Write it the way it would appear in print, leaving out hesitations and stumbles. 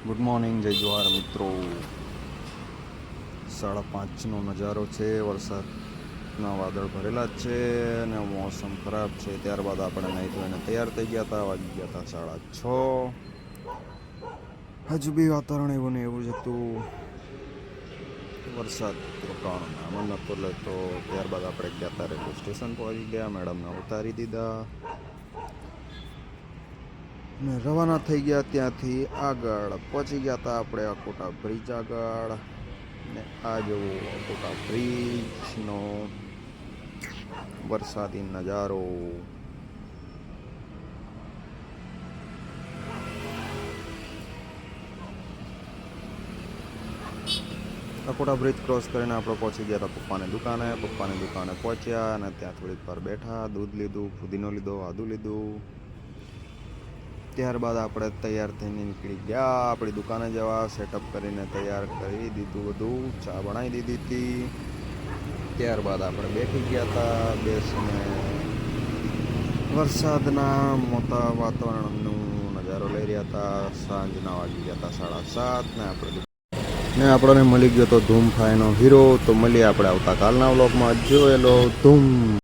Good morning, જય જવાહર મિત્રો. 5:30નો નજારો છે. વરસાદના વાદળ ભરેલા જ છે અને મોસમ ખરાબ છે. ત્યારબાદ આપણે નહીં ધોઈને તૈયાર થઈ ગયા હતા. વાગી ગયા હતા 6:30. હજુ બી વાતાવરણ એવું ને એવું જ હતું. વરસાદ રોકાવાનો નામ નહોતો લેતો. ત્યારબાદ આપણે ગયા હતા, રેલવે સ્ટેશન પહોંચી ગયા. મેડમને ઉતારી દીધા ને રવાના થઈ ગયા. ત્યાંથી આગળ પહોંચી ગયા હતા આપણે અકોટા બ્રિજ આગળ. ને આ જુઓ અકોટા બ્રિજનો વરસાદી નજારો. અકોટા બ્રિજ ક્રોસ કરીને આપણે પહોંચી ગયા હતા પપ્પાની દુકાને પહોંચ્યા અને ત્યાં થોડીક વાર બેઠા, દૂધ લીધું, ફુદીનો લીધો, આદુ લીધું. ત્યારબાદ આપણે તૈયાર થઈને નીકળી ગયા આપણી દુકાને જવા. સેટઅપ કરીને તૈયાર કરી દીધું બધું, ચા બનાવી દીધી હતી. ત્યારબાદ આપણે બેઠી ગયા હતા, બેસીને વરસાદના મોટા વાતાવરણનું નજારો લઈ રહ્યા હતા. સાંજના વાગી ગયા હતા 7:30 ને આપણને મળી ગયો તો ધૂમ ફાઈનો હીરો. તો મળીએ આપણે આવતા કાલના વ્લોગમાં. જોયેલો ધૂમ.